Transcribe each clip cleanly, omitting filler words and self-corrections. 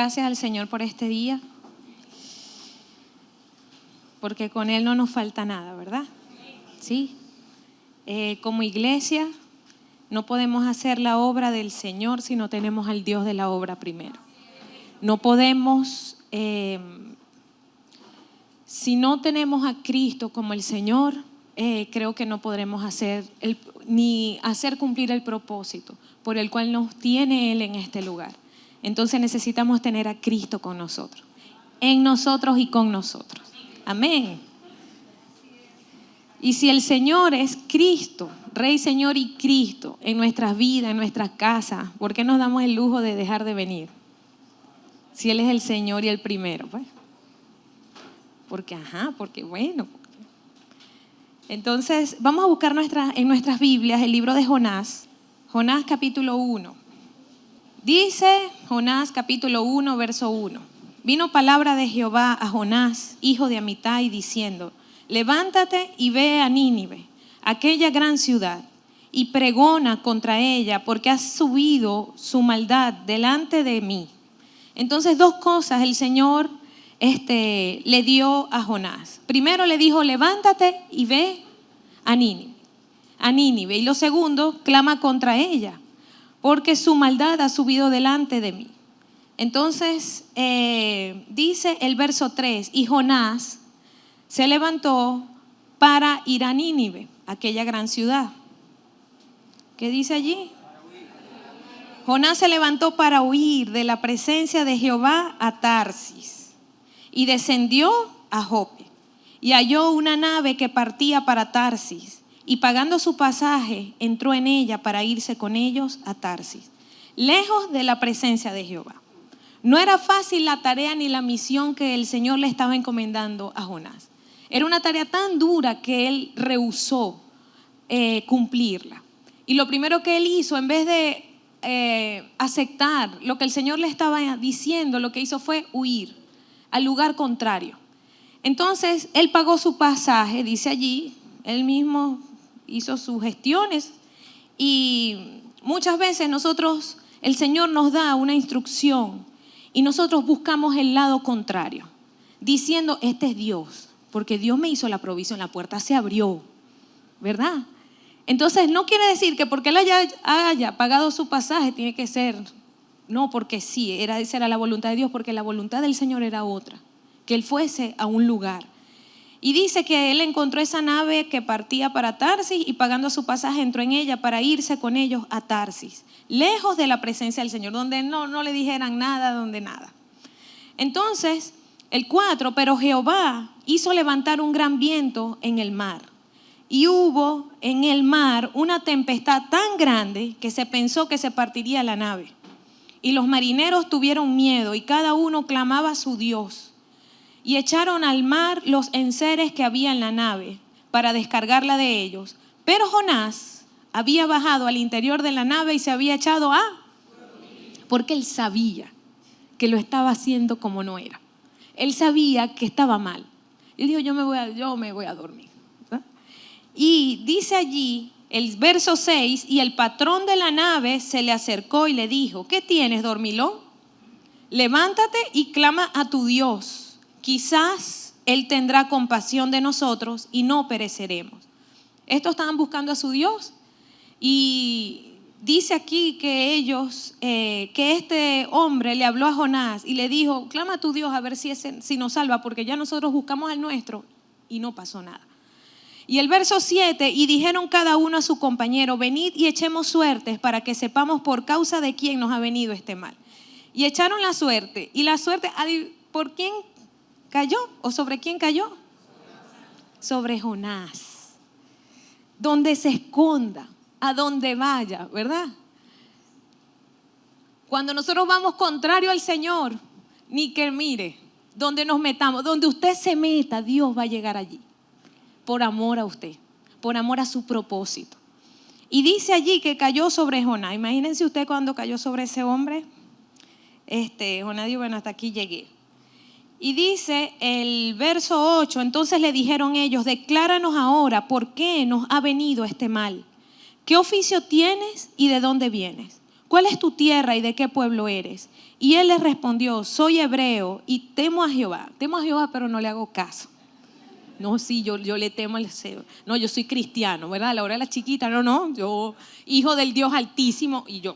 gracias al Señor por este día, porque con Él no nos falta nada, ¿verdad? Sí. Como iglesia no podemos hacer la obra del Señor si no tenemos al Dios de la obra primero. No podemos, si no tenemos a Cristo como el Señor, creo que no podremos ni hacer cumplir el propósito por el cual nos tiene Él en este lugar. Entonces necesitamos tener a Cristo con nosotros, en nosotros y con nosotros. Amén. Y si el Señor es Cristo, Rey, Señor y Cristo en nuestras vidas, en nuestras casas, ¿por qué nos damos el lujo de dejar de venir? Si Él es el Señor y el primero, pues. Porque bueno. Entonces, vamos a buscar en nuestras Biblias el libro de Jonás. Jonás capítulo 1. Dice Jonás capítulo 1, verso 1. Vino palabra de Jehová a Jonás, hijo de Amitai, diciendo: levántate y ve a Nínive, aquella gran ciudad, y pregona contra ella, porque ha subido su maldad delante de mí. Entonces, dos cosas el Señor le dio a Jonás. Primero le dijo: levántate y ve a Nínive. Y lo segundo, clama contra ella, porque su maldad ha subido delante de mí. Entonces, dice el verso 3, y Jonás se levantó para ir a Nínive, aquella gran ciudad. ¿Qué dice allí? Jonás se levantó para huir de la presencia de Jehová a Tarsis y descendió a Jope y halló una nave que partía para Tarsis y pagando su pasaje entró en ella para irse con ellos a Tarsis, lejos de la presencia de Jehová. No era fácil la tarea ni la misión que el Señor le estaba encomendando a Jonás. Era una tarea tan dura que él rehusó cumplirla. Y lo primero que él hizo, en vez de aceptar lo que el Señor le estaba diciendo, lo que hizo fue huir al lugar contrario. Entonces, él pagó su pasaje, dice allí, él mismo hizo sus gestiones y muchas veces el Señor nos da una instrucción y nosotros buscamos el lado contrario, diciendo: este es Dios, porque Dios me hizo la provisión, la puerta se abrió, ¿verdad? Entonces no quiere decir que porque él haya pagado su pasaje tiene que ser, no, porque sí, esa era la voluntad de Dios, porque la voluntad del Señor era otra, que él fuese a un lugar. Y dice que él encontró esa nave que partía para Tarsis y pagando su pasaje entró en ella para irse con ellos a Tarsis, lejos de la presencia del Señor, donde no le dijeran nada, donde nada. Entonces, el 4, pero Jehová hizo levantar un gran viento en el mar. Y hubo en el mar una tempestad tan grande que se pensó que se partiría la nave. Y los marineros tuvieron miedo y cada uno clamaba a su Dios. Y echaron al mar los enseres que había en la nave para descargarla de ellos. Pero Jonás había bajado al interior de la nave y se había echado porque él sabía que lo estaba haciendo como no era. Él sabía que estaba mal. Y dijo: yo me voy a dormir. ¿verdad? Y dice allí el verso 6, y el patrón de la nave se le acercó y le dijo: ¿qué tienes, dormilón? Levántate y clama a tu Dios. Quizás Él tendrá compasión de nosotros y no pereceremos. Estos estaban buscando a su Dios y dice aquí que que este hombre le habló a Jonás y le dijo: clama a tu Dios a ver si nos salva, porque ya nosotros buscamos al nuestro y no pasó nada. Y el verso 7, y dijeron cada uno a su compañero: venid y echemos suertes para que sepamos por causa de quién nos ha venido este mal. Y echaron la suerte, y la suerte, ¿por quién cayó? ¿O sobre quién cayó? Sobre Jonás. Donde se esconda, a donde vaya, ¿verdad? Cuando nosotros vamos contrario al Señor, ni que mire, donde nos metamos, donde usted se meta, Dios va a llegar allí. Por amor a usted, por amor a su propósito. Y dice allí que cayó sobre Jonás. Imagínense usted cuando cayó sobre ese hombre. Jonás dijo: bueno, hasta aquí llegué. Y dice el verso 8, entonces le dijeron ellos: decláranos ahora por qué nos ha venido este mal. ¿Qué oficio tienes y de dónde vienes? ¿cuál es tu tierra y de qué pueblo eres? Y él les respondió, soy hebreo y temo a Jehová. Temo a Jehová, pero no le hago caso. No, sí, yo le temo al Señor. No, yo soy cristiano, ¿verdad? A la hora de la chiquita, no, yo, hijo del Dios Altísimo y yo,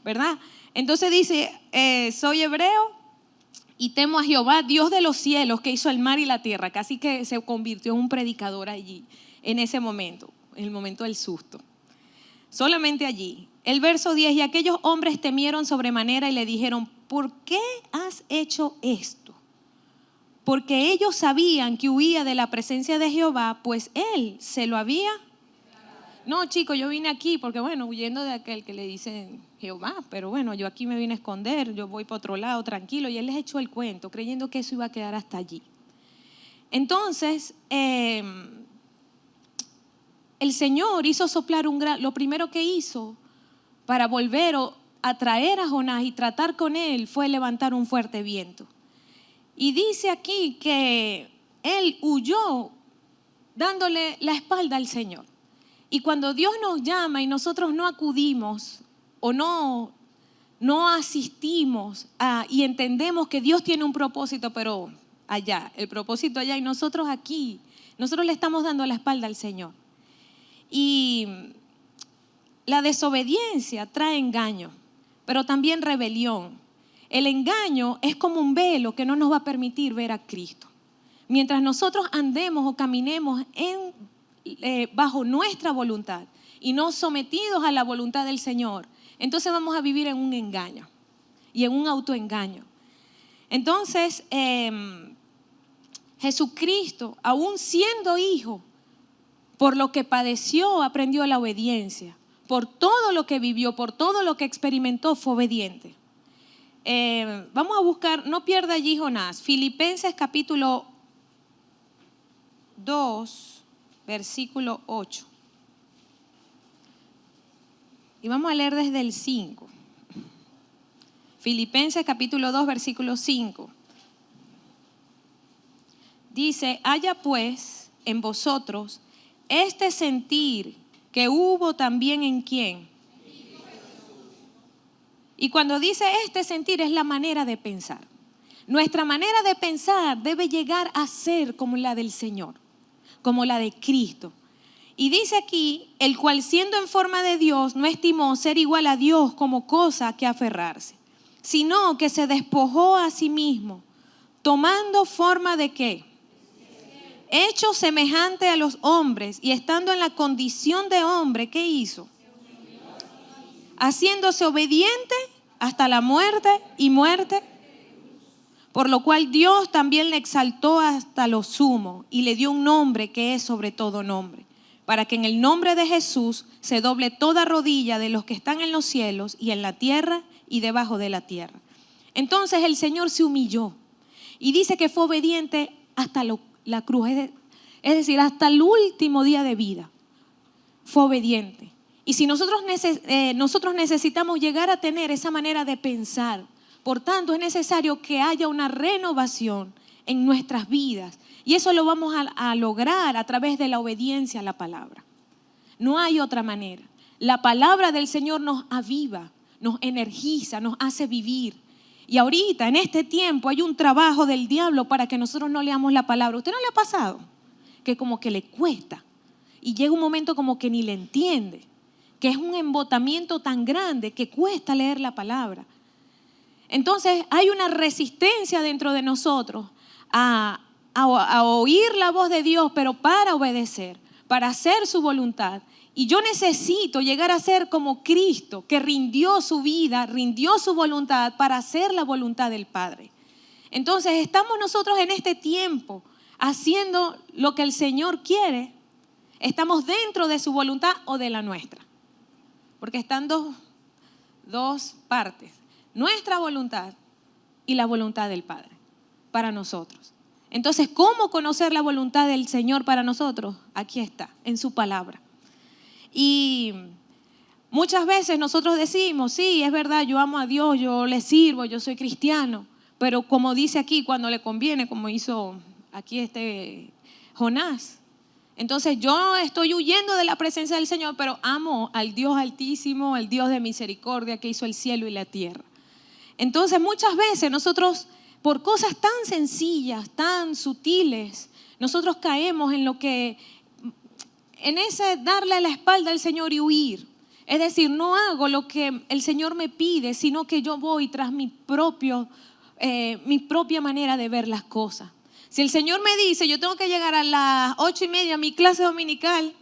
¿verdad? Entonces dice, soy hebreo y temo a Jehová, Dios de los cielos, que hizo el mar y la tierra. Casi que se convirtió en un predicador allí, en ese momento, en el momento del susto. Solamente allí. El verso 10, y aquellos hombres temieron sobremanera y le dijeron, ¿por qué has hecho esto? Porque ellos sabían que huía de la presencia de Jehová, pues él se lo había. No, chicos, yo vine aquí porque, bueno, huyendo de aquel que le dicen Jehová, pero bueno, yo aquí me vine a esconder, yo voy para otro lado, tranquilo, y él les echó el cuento, creyendo que eso iba a quedar hasta allí. Entonces, el Señor hizo soplar lo primero que hizo para volver a traer a Jonás y tratar con él fue levantar un fuerte viento. Y dice aquí que él huyó dándole la espalda al Señor. Y cuando Dios nos llama y nosotros no acudimos o no asistimos y entendemos que Dios tiene un propósito, pero allá, el propósito allá y nosotros aquí, nosotros le estamos dando la espalda al Señor. Y la desobediencia trae engaño, pero también rebelión. El engaño es como un velo que no nos va a permitir ver a Cristo. Mientras nosotros andemos o caminemos bajo nuestra voluntad y no sometidos a la voluntad del Señor, entonces vamos a vivir en un engaño y en un autoengaño. Entonces, Jesucristo, aún siendo hijo, por lo que padeció, aprendió la obediencia. Por todo lo que vivió, por todo lo que experimentó, fue obediente. Vamos a buscar, no pierda allí Jonás, Filipenses capítulo 2, versículo 8. Y vamos a leer desde el 5. Filipenses capítulo 2, versículo 5. Dice, haya pues en vosotros este sentir que hubo también en ¿quién? Y cuando dice este sentir es la manera de pensar. Nuestra manera de pensar debe llegar a ser como la del Señor, como la de Cristo. Y dice aquí, el cual siendo en forma de Dios no estimó ser igual a Dios como cosa que aferrarse, sino que se despojó a sí mismo, tomando forma de ¿qué? Hecho semejante a los hombres y estando en la condición de hombre, ¿qué hizo? Haciéndose obediente hasta la muerte y muerte, por lo cual Dios también le exaltó hasta lo sumo y le dio un nombre que es sobre todo nombre, para que en el nombre de Jesús se doble toda rodilla de los que están en los cielos y en la tierra y debajo de la tierra. Entonces el Señor se humilló y dice que fue obediente hasta la cruz, es decir, hasta el último día de vida. Fue obediente. Y si nosotros necesitamos llegar a tener esa manera de pensar, por tanto es necesario que haya una renovación en nuestras vidas. Y eso lo vamos a lograr a través de la obediencia a la palabra. No hay otra manera. La palabra del Señor nos aviva, nos energiza, nos hace vivir. Y ahorita, en este tiempo, hay un trabajo del diablo para que nosotros no leamos la palabra. ¿Usted no le ha pasado? Que como que le cuesta. Y llega un momento como que ni le entiende. Que es un embotamiento tan grande que cuesta leer la palabra. Entonces hay una resistencia dentro de nosotros a oír la voz de Dios, pero para obedecer, para hacer su voluntad. Y yo necesito llegar a ser como Cristo, que rindió su vida, rindió su voluntad para hacer la voluntad del Padre. Entonces estamos nosotros en este tiempo haciendo lo que el Señor quiere. Estamos dentro de su voluntad o de la nuestra. Porque están dos partes. Nuestra voluntad y la voluntad del Padre para nosotros. Entonces, ¿cómo conocer la voluntad del Señor para nosotros? Aquí está, en su palabra. Y muchas veces nosotros decimos, sí, es verdad, yo amo a Dios, yo le sirvo, yo soy cristiano. Pero como dice aquí, cuando le conviene, como hizo aquí Jonás, Entonces yo estoy huyendo de la presencia del Señor, pero amo al Dios altísimo, al Dios de misericordia que hizo el cielo y la tierra. Entonces muchas veces nosotros, por cosas tan sencillas, tan sutiles, nosotros caemos en ese darle la espalda al Señor y huir. Es decir, no hago lo que el Señor me pide, sino que yo voy tras mi propia manera de ver las cosas. Si el Señor me dice, yo tengo que llegar a las 8:30 a mi clase dominical,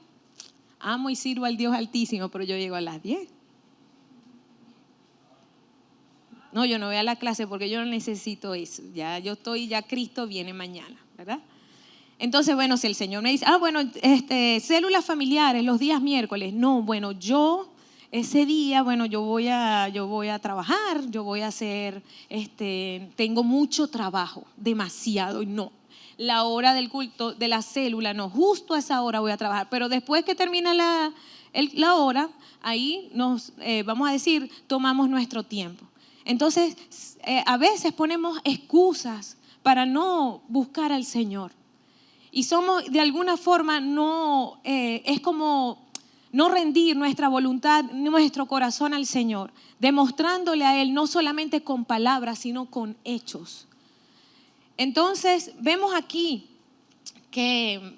amo y sirvo al Dios altísimo, pero yo llego a las 10. No, yo no voy a la clase porque yo no necesito eso. Ya Cristo viene mañana, ¿verdad? Entonces, bueno, si el Señor me dice, células familiares los días miércoles. No, bueno, yo ese día, bueno, yo voy a trabajar, yo voy a hacer, tengo mucho trabajo, demasiado, y no. La hora del culto de la célula, no, justo a esa hora voy a trabajar. Pero después que termina la hora, ahí vamos a decir, tomamos nuestro tiempo. Entonces, a veces ponemos excusas para no buscar al Señor. Y somos, de alguna forma, es como no rendir nuestra voluntad, nuestro corazón al Señor, demostrándole a Él no solamente con palabras, sino con hechos. Entonces, vemos aquí que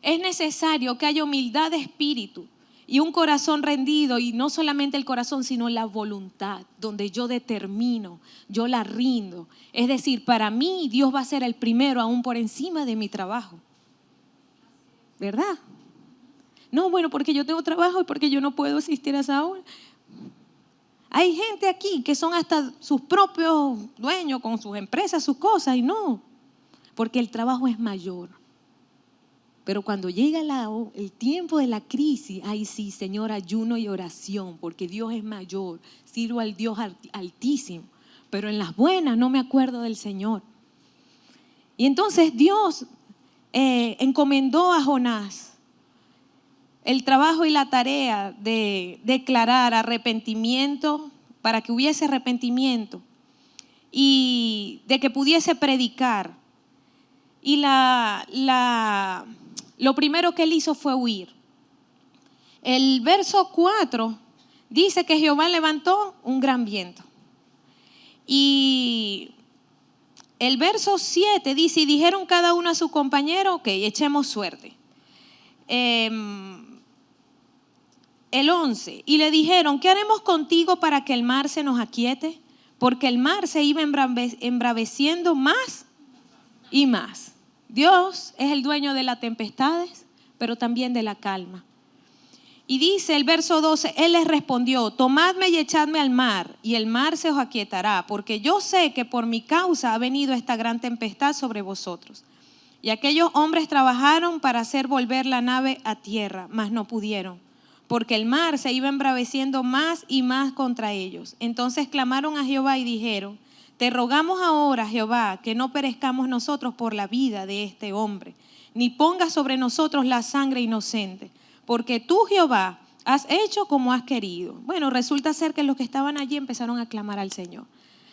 es necesario que haya humildad de espíritu y un corazón rendido, y no solamente el corazón, sino la voluntad, donde yo determino, yo la rindo. Es decir, para mí Dios va a ser el primero aún por encima de mi trabajo. ¿Verdad? No, bueno, porque yo tengo trabajo y porque yo no puedo asistir a esa hora. Hay gente aquí que son hasta sus propios dueños con sus empresas, sus cosas, y no, porque el trabajo es mayor. Pero cuando llega el tiempo de la crisis, ahí sí, Señor, ayuno y oración, porque Dios es mayor, sirvo al Dios altísimo. Pero en las buenas no me acuerdo del Señor. Y entonces Dios encomendó a Jonás el trabajo y la tarea de declarar arrepentimiento, para que hubiese arrepentimiento y de que pudiese predicar. Y lo primero que él hizo fue huir. El verso 4 dice que Jehová levantó un gran viento. Y el verso 7 dice, y dijeron cada uno a su compañero, ok, echemos suerte. El 11, y le dijeron, ¿qué haremos contigo para que el mar se nos aquiete? Porque el mar se iba embraveciendo más y más. Dios es el dueño de las tempestades, pero también de la calma. Y dice el verso 12, Él les respondió, tomadme y echadme al mar, y el mar se os aquietará, porque yo sé que por mi causa ha venido esta gran tempestad sobre vosotros. Y aquellos hombres trabajaron para hacer volver la nave a tierra, mas no pudieron, porque el mar se iba embraveciendo más y más contra ellos. Entonces clamaron a Jehová y dijeron, te rogamos ahora, Jehová, que no perezcamos nosotros por la vida de este hombre, ni pongas sobre nosotros la sangre inocente, porque tú, Jehová, has hecho como has querido. Bueno, resulta ser que los que estaban allí empezaron a clamar al Señor.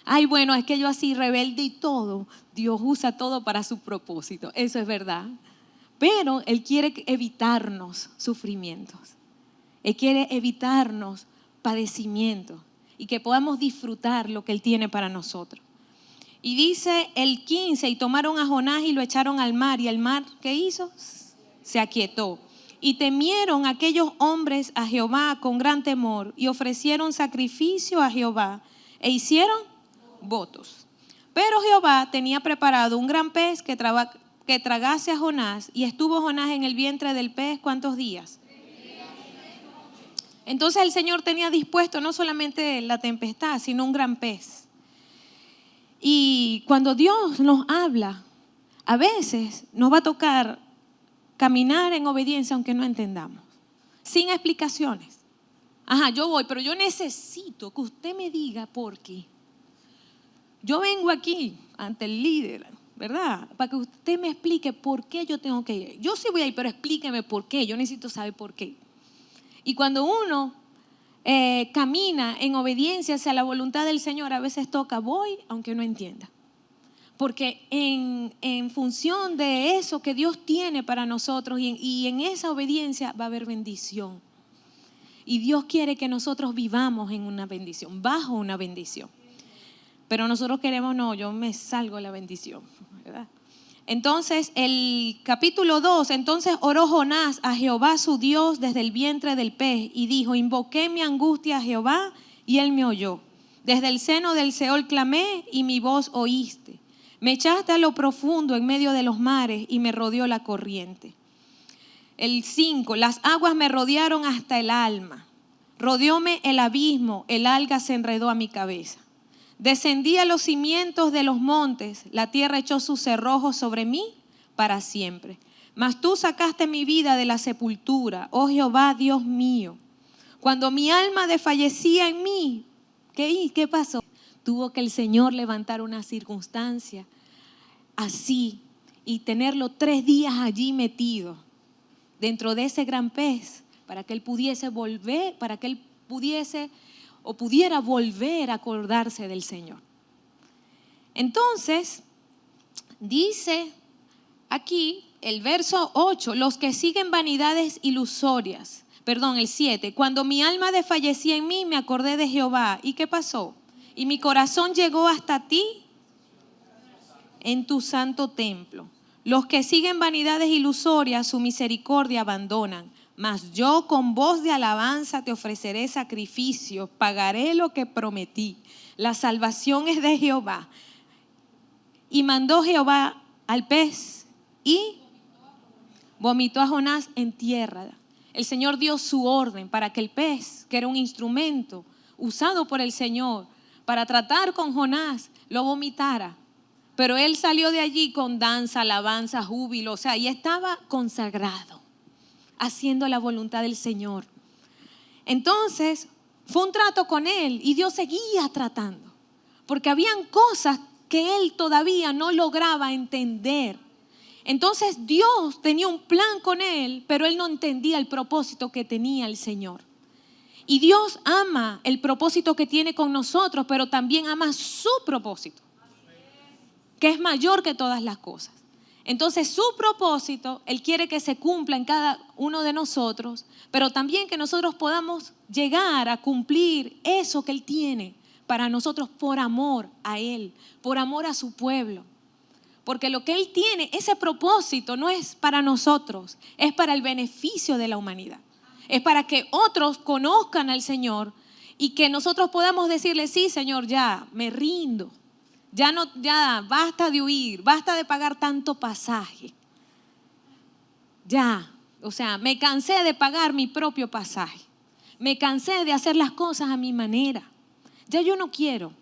Ay, bueno, es que yo así rebelde y todo, Dios usa todo para su propósito, eso es verdad. Pero Él quiere evitarnos sufrimientos, Él quiere evitarnos padecimientos y que podamos disfrutar lo que Él tiene para nosotros. Y dice el 15, y tomaron a Jonás y lo echaron al mar, y el mar, ¿qué hizo? Se aquietó. Y temieron aquellos hombres a Jehová con gran temor, y ofrecieron sacrificio a Jehová, e hicieron votos. Pero Jehová tenía preparado un gran pez que tragase a Jonás, y estuvo Jonás en el vientre del pez, ¿cuántos días? Entonces el Señor tenía dispuesto no solamente la tempestad, sino un gran pez. Y cuando Dios nos habla, a veces nos va a tocar caminar en obediencia aunque no entendamos, sin explicaciones. Ajá, yo voy, pero yo necesito que usted me diga por qué. Yo vengo aquí ante el líder, ¿verdad? Para que usted me explique por qué yo tengo que ir. Yo sí voy a ir, pero explíqueme por qué. Yo necesito saber por qué. Y cuando uno camina en obediencia hacia la voluntad del Señor, a veces toca, voy aunque no entienda. Porque en función de eso que Dios tiene para nosotros y en esa obediencia va a haber bendición. Y Dios quiere que nosotros vivamos en una bendición, bajo una bendición. Pero nosotros queremos, no, yo me salgo de la bendición, ¿verdad? Entonces, el capítulo 2, entonces oró Jonás a Jehová su Dios desde el vientre del pez y dijo, invoqué mi angustia a Jehová y él me oyó. Desde el seno del Seol clamé y mi voz oíste. Me echaste a lo profundo en medio de los mares y me rodeó la corriente. El 5, las aguas me rodearon hasta el alma. Rodeóme el abismo, el alga se enredó a mi cabeza. Descendí a los cimientos de los montes, la tierra echó sus cerrojos sobre mí para siempre. Mas tú sacaste mi vida de la sepultura, oh Jehová, Dios mío. Cuando mi alma desfallecía en mí, ¿qué pasó? Tuvo que el Señor levantar una circunstancia así y tenerlo 3 días allí metido dentro de ese gran pez para que él pudiese volver, para que él pudiera volver a acordarse del Señor. Entonces, dice aquí el verso 8, los que siguen vanidades ilusorias, el 7, cuando mi alma desfallecía en mí, me acordé de Jehová. ¿Y qué pasó? Y mi corazón llegó hasta ti en tu santo templo. Los que siguen vanidades ilusorias, su misericordia abandonan. Mas yo con voz de alabanza te ofreceré sacrificios, pagaré lo que prometí. La salvación es de Jehová. Y mandó Jehová al pez y vomitó a Jonás en tierra. El Señor dio su orden para que el pez, que era un instrumento usado por el Señor para tratar con Jonás, lo vomitara. Pero él salió de allí con danza, alabanza, júbilo, y estaba consagrado, haciendo la voluntad del Señor. Entonces, fue un trato con él y Dios seguía tratando, porque habían cosas que él todavía no lograba entender. Entonces, Dios tenía un plan con él, pero él no entendía el propósito que tenía el Señor. Y Dios ama el propósito que tiene con nosotros, pero también ama su propósito, que es mayor que todas las cosas. Entonces su propósito, Él quiere que se cumpla en cada uno de nosotros, pero también que nosotros podamos llegar a cumplir eso que Él tiene para nosotros por amor a Él, por amor a su pueblo. Porque lo que Él tiene, ese propósito no es para nosotros, es para el beneficio de la humanidad. Es para que otros conozcan al Señor y que nosotros podamos decirle, sí, Señor, ya me rindo. Ya basta de huir, basta de pagar tanto pasaje. Me cansé de pagar mi propio pasaje. Me cansé de hacer las cosas a mi manera. Ya yo no quiero.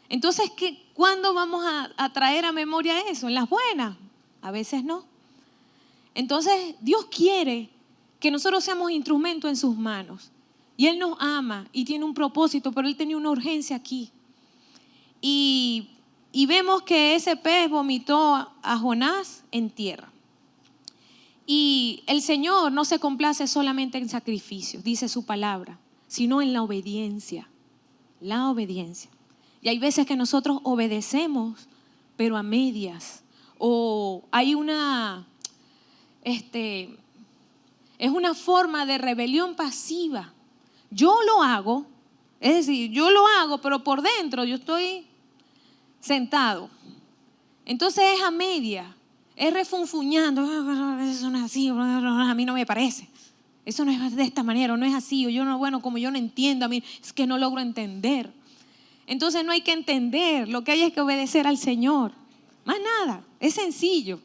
Entonces, ¿cuándo vamos a traer a memoria eso? ¿En las buenas? A veces no. Entonces, Dios quiere que nosotros seamos instrumentos en sus manos. Y Él nos ama y tiene un propósito, pero Él tenía una urgencia aquí. Y vemos que ese pez vomitó a Jonás en tierra. Y el Señor no se complace solamente en sacrificios, dice su palabra, sino en la obediencia. La obediencia. Y hay veces que nosotros obedecemos, pero a medias. O hay es una forma de rebelión pasiva. Yo lo hago, pero por dentro yo estoy sentado. Entonces es a media, es refunfuñando, eso no es así, a mí no me parece, eso no es de esta manera, no es así, como yo no entiendo, a mí es que no logro entender. Entonces no hay que entender, lo que hay es que obedecer al Señor, más nada, es sencillo,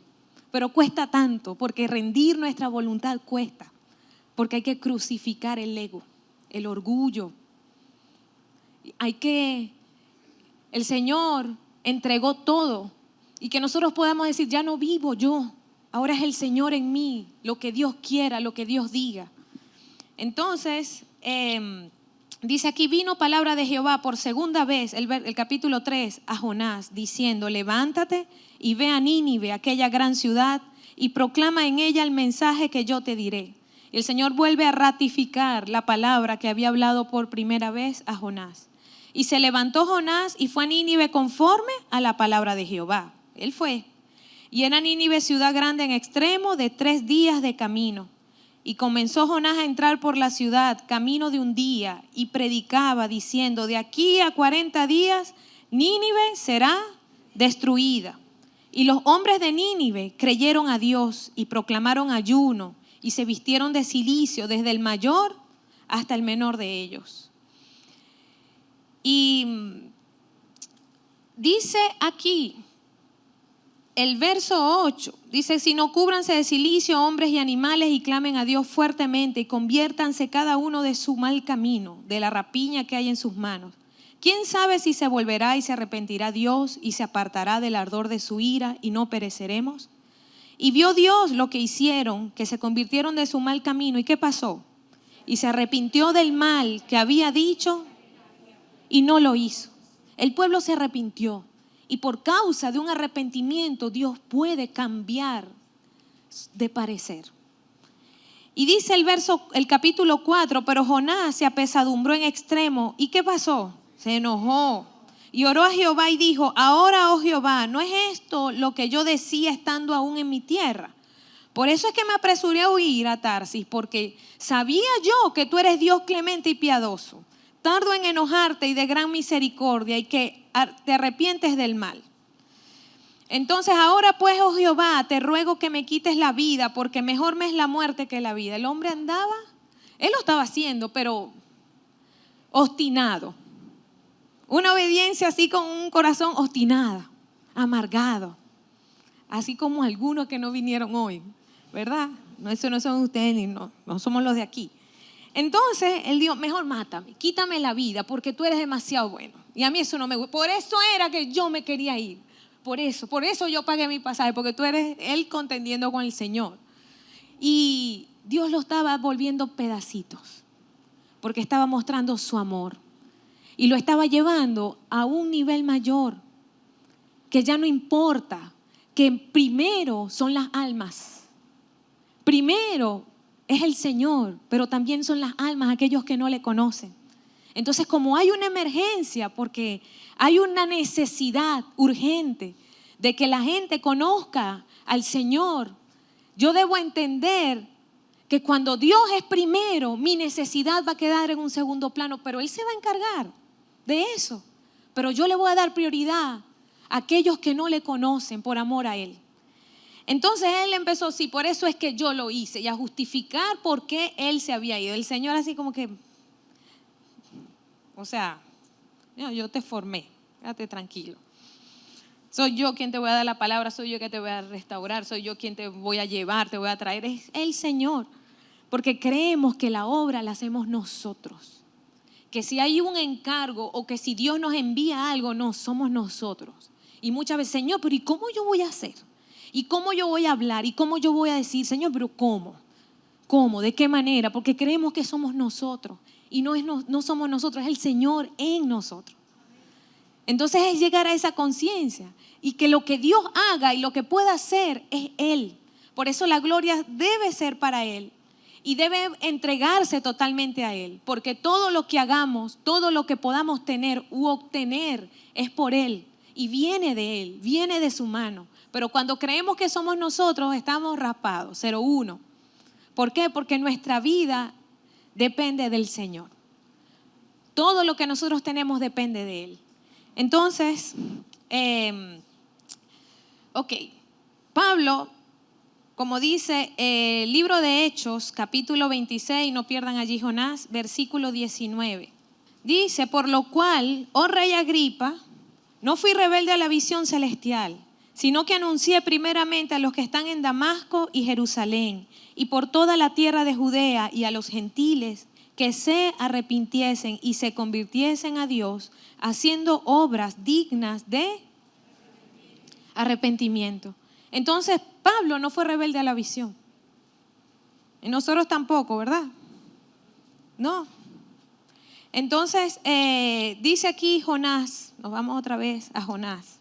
pero cuesta tanto, porque rendir nuestra voluntad cuesta, porque hay que crucificar el ego, el orgullo, el Señor entregó todo y que nosotros podamos decir, ya no vivo yo, ahora es el Señor en mí, lo que Dios quiera, lo que Dios diga. Entonces, dice aquí, vino palabra de Jehová por segunda vez, el capítulo 3, a Jonás, diciendo, levántate y ve a Nínive, aquella gran ciudad, y proclama en ella el mensaje que yo te diré. Y el Señor vuelve a ratificar la palabra que había hablado por primera vez a Jonás. Y se levantó Jonás y fue a Nínive conforme a la palabra de Jehová. Él fue. Y era Nínive ciudad grande en extremo de 3 días de camino. Y comenzó Jonás a entrar por la ciudad, camino de un día, y predicaba diciendo: de aquí a 40 días Nínive será destruida. Y los hombres de Nínive creyeron a Dios y proclamaron ayuno y se vistieron de cilicio desde el mayor hasta el menor de ellos. Y dice aquí el verso 8, dice: sino cúbranse de cilicio hombres y animales y clamen a Dios fuertemente y conviértanse cada uno de su mal camino, de la rapiña que hay en sus manos. ¿Quién sabe si se volverá y se arrepentirá Dios y se apartará del ardor de su ira y no pereceremos? Y vio Dios lo que hicieron, que se convirtieron de su mal camino. ¿Y qué pasó? Y se arrepintió del mal que había dicho y no lo hizo. El pueblo se arrepintió. Y por causa de un arrepentimiento, Dios puede cambiar de parecer. Y dice el capítulo 4, pero Jonás se apesadumbró en extremo. ¿Y qué pasó? Se enojó y oró a Jehová y dijo: ahora, oh Jehová, ¿no es esto lo que yo decía estando aún en mi tierra? Por eso es que me apresuré a huir a Tarsis, porque sabía yo que tú eres Dios clemente y piadoso, tardo en enojarte y de gran misericordia, y que te arrepientes del mal. Entonces ahora pues, oh Jehová, te ruego que me quites la vida, porque mejor me es la muerte que la vida. El hombre andaba, él lo estaba haciendo, pero obstinado. Una obediencia así con un corazón obstinado, amargado. Así como algunos que no vinieron hoy, ¿verdad? No, eso no son ustedes ni no somos los de aquí. Entonces él dijo: mejor mátame, quítame la vida, porque tú eres demasiado bueno. Y a mí eso no me gusta. Por eso era que yo me quería ir. Por eso yo pagué mi pasaje, porque tú eres él contendiendo con el Señor. Y Dios lo estaba volviendo pedacitos, porque estaba mostrando su amor. Y lo estaba llevando a un nivel mayor, que ya no importa, que primero son las almas. Primero es el Señor, pero también son las almas, aquellos que no le conocen. Entonces, como hay una emergencia, porque hay una necesidad urgente de que la gente conozca al Señor, yo debo entender que cuando Dios es primero, mi necesidad va a quedar en un segundo plano, pero Él se va a encargar de eso. Pero yo le voy a dar prioridad a aquellos que no le conocen por amor a Él. Entonces él empezó: sí, por eso es que yo lo hice, y a justificar por qué él se había ido. El Señor así como que, o sea, yo te formé, quédate tranquilo. Soy yo quien te voy a dar la palabra, soy yo quien te voy a restaurar, soy yo quien te voy a llevar, te voy a traer. Es el Señor, porque creemos que la obra la hacemos nosotros. Que si hay un encargo o que si Dios nos envía algo, no, somos nosotros. Y muchas veces: Señor, pero ¿y cómo yo voy a hacer? ¿Y cómo yo voy a hablar? ¿Y cómo yo voy a decir? Señor, pero ¿cómo? ¿Cómo? ¿De qué manera? Porque creemos que somos nosotros. Y no somos nosotros, es el Señor en nosotros. Entonces es llegar a esa conciencia. Y que lo que Dios haga y lo que pueda hacer es Él. Por eso la gloria debe ser para Él. Y debe entregarse totalmente a Él. Porque todo lo que hagamos, todo lo que podamos tener u obtener es por Él. Y viene de Él, viene de su mano. Pero cuando creemos que somos nosotros, estamos raspados, 0-1. ¿Por qué? Porque nuestra vida depende del Señor. Todo lo que nosotros tenemos depende de Él. Entonces, Pablo, como dice el libro de Hechos, capítulo 26, no pierdan allí Jonás, versículo 19. Dice: por lo cual, oh rey Agripa, no fui rebelde a la visión celestial, sino que anuncié primeramente a los que están en Damasco y Jerusalén, y por toda la tierra de Judea, y a los gentiles, que se arrepintiesen y se convirtiesen a Dios, haciendo obras dignas de arrepentimiento. Entonces, Pablo no fue rebelde a la visión. Y nosotros tampoco, ¿verdad? No. Entonces, dice aquí Jonás, nos vamos otra vez a Jonás.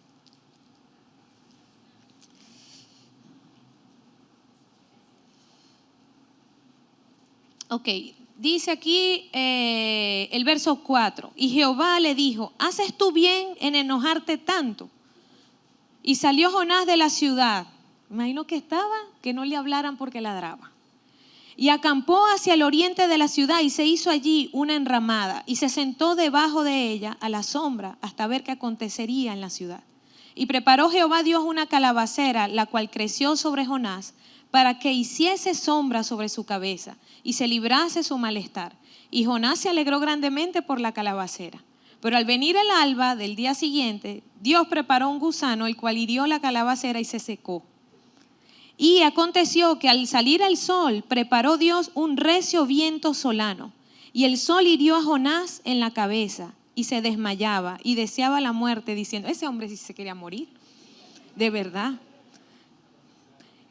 Dice aquí el verso 4. Y Jehová le dijo: ¿haces tú bien en enojarte tanto? Y salió Jonás de la ciudad. Imagino que estaba, que no le hablaran porque ladraba. Y acampó hacia el oriente de la ciudad y se hizo allí una enramada y se sentó debajo de ella a la sombra hasta ver qué acontecería en la ciudad. Y preparó Jehová Dios una calabacera, la cual creció sobre Jonás para que hiciese sombra sobre su cabeza y se librase su malestar. Y Jonás se alegró grandemente por la calabacera. Pero al venir el alba del día siguiente, Dios preparó un gusano, el cual hirió la calabacera y se secó. Y aconteció que al salir el sol, preparó Dios un recio viento solano. Y el sol hirió a Jonás en la cabeza y se desmayaba y deseaba la muerte, diciendo, ese hombre sí se quería morir, de verdad.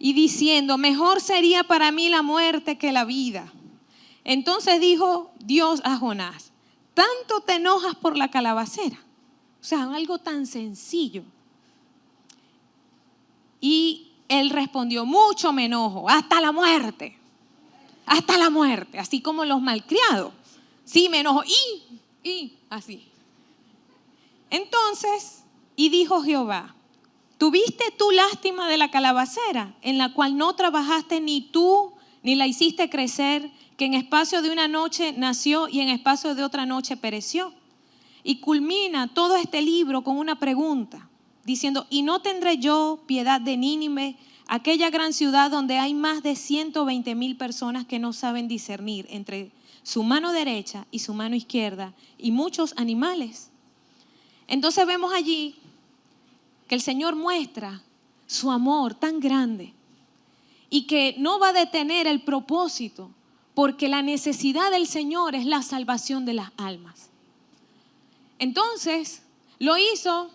Y diciendo, mejor sería para mí la muerte que la vida. Entonces dijo Dios a Jonás, ¿tanto te enojas por la calabacera? O sea, algo tan sencillo. Y él respondió, mucho me enojo, hasta la muerte, así como los malcriados. Sí, me enojo, y así. Entonces, y dijo Jehová, ¿tuviste tú lástima de la calabacera, en la cual no trabajaste ni tú, ni la hiciste crecer, que en espacio de una noche nació y en espacio de otra noche pereció? Y culmina todo este libro con una pregunta, diciendo, ¿y no tendré yo piedad de Nínive, aquella gran ciudad donde hay más de 120,000 personas que no saben discernir entre su mano derecha y su mano izquierda y muchos animales? Entonces vemos allí que el Señor muestra su amor tan grande y que no va a detener el propósito, porque la necesidad del Señor es la salvación de las almas. Entonces lo hizo.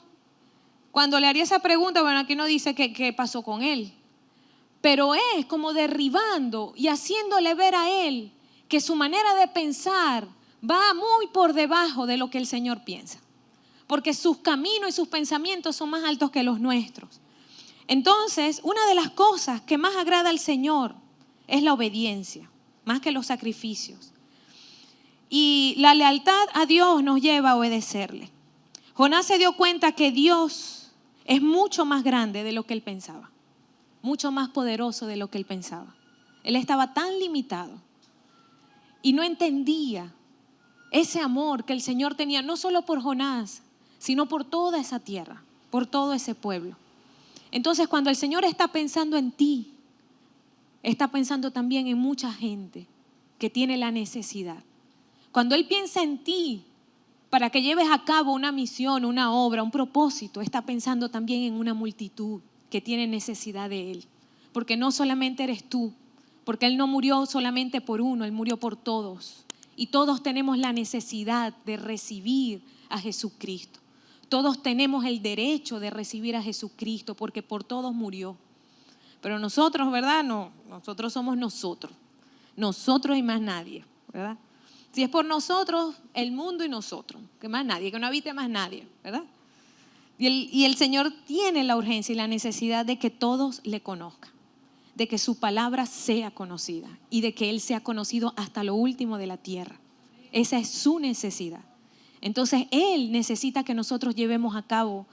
Cuando le haría esa pregunta, bueno, aquí no dice qué pasó con él, pero es como derribando y haciéndole ver a él que su manera de pensar va muy por debajo de lo que el Señor piensa, porque sus caminos y sus pensamientos son más altos que los nuestros. Entonces, una de las cosas que más agrada al Señor es la obediencia, más que los sacrificios. Y la lealtad a Dios nos lleva a obedecerle. Jonás se dio cuenta que Dios es mucho más grande de lo que él pensaba, mucho más poderoso de lo que él pensaba. Él estaba tan limitado y no entendía ese amor que el Señor tenía, no solo por Jonás, sino por toda esa tierra, por todo ese pueblo. Entonces, cuando el Señor está pensando en ti, está pensando también en mucha gente que tiene la necesidad. Cuando Él piensa en ti, para que lleves a cabo una misión, una obra, un propósito, está pensando también en una multitud que tiene necesidad de Él. Porque no solamente eres tú, porque Él no murió solamente por uno, Él murió por todos. Y todos tenemos la necesidad de recibir a Jesucristo. Todos tenemos el derecho de recibir a Jesucristo porque por todos murió. Pero nosotros, ¿verdad? No, nosotros somos nosotros. Nosotros y más nadie, ¿verdad? Si es por nosotros, el mundo y nosotros, que más nadie, que no habite más nadie, ¿verdad? Y el Señor tiene la urgencia y la necesidad de que todos le conozcan, de que su palabra sea conocida y de que Él sea conocido hasta lo último de la tierra. Esa es su necesidad. Entonces Él necesita que nosotros llevemos a cabo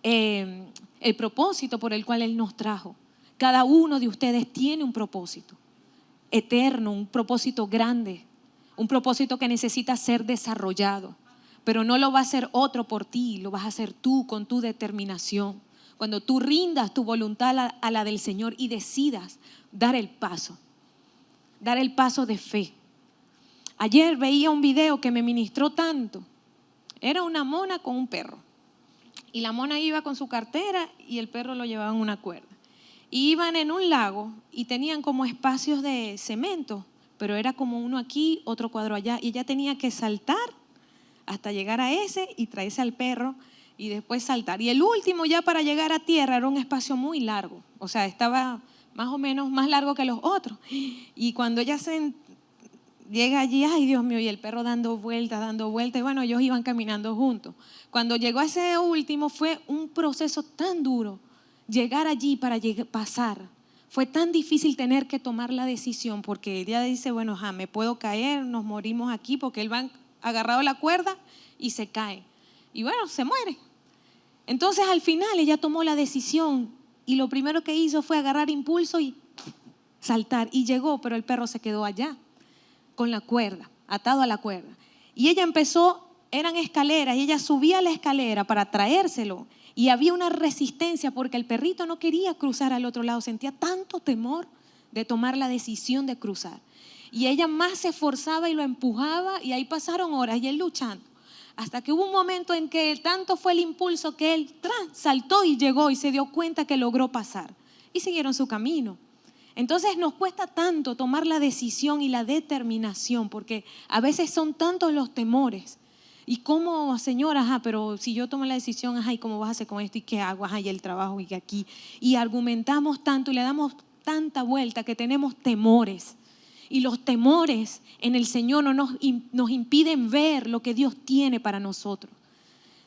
el propósito por el cual Él nos trajo. Cada uno de ustedes tiene un propósito eterno, un propósito grande, un propósito que necesita ser desarrollado, pero no lo va a hacer otro por ti, lo vas a hacer tú con tu determinación. Cuando tú rindas tu voluntad a la del Señor y decidas dar el paso de fe. Ayer veía un video que me ministró tanto. Era una mona con un perro. Y la mona iba con su cartera y el perro lo llevaba en una cuerda. Y iban en un lago y tenían como espacios de cemento, pero era como uno aquí, otro cuadro allá. Y ella tenía que saltar hasta llegar a ese y traerse al perro y después saltar. Y el último ya para llegar a tierra era un espacio muy largo. O sea, estaba más o menos más largo que los otros. Y cuando ella llega allí, ay Dios mío, y el perro dando vueltas, y bueno, ellos iban caminando juntos. Cuando llegó a ese último fue un proceso tan duro, llegar allí para pasar. Fue tan difícil tener que tomar la decisión, porque ella dice, bueno, me puedo caer, nos morimos aquí, porque él va agarrado a la cuerda y se cae. Y bueno, se muere. Entonces al final ella tomó la decisión y lo primero que hizo fue agarrar impulso y saltar. Y llegó, pero el perro se quedó allá con la cuerda, atado a la cuerda. Y ella empezó, eran escaleras, y ella subía la escalera para traérselo. Y había una resistencia porque el perrito no quería cruzar al otro lado, sentía tanto temor de tomar la decisión de cruzar. Y ella más se esforzaba y lo empujaba, y ahí pasaron horas y él luchando. Hasta que hubo un momento en que tanto fue el impulso que él saltó y llegó y se dio cuenta que logró pasar. Y siguieron su camino. Entonces nos cuesta tanto tomar la decisión y la determinación, porque a veces son tantos los temores. Y cómo, Señor, pero si yo tomo la decisión, ¿y cómo vas a hacer con esto? ¿Y qué hago? Y el trabajo, y aquí. Y argumentamos tanto y le damos tanta vuelta que tenemos temores. Y los temores en el Señor no nos impiden ver lo que Dios tiene para nosotros.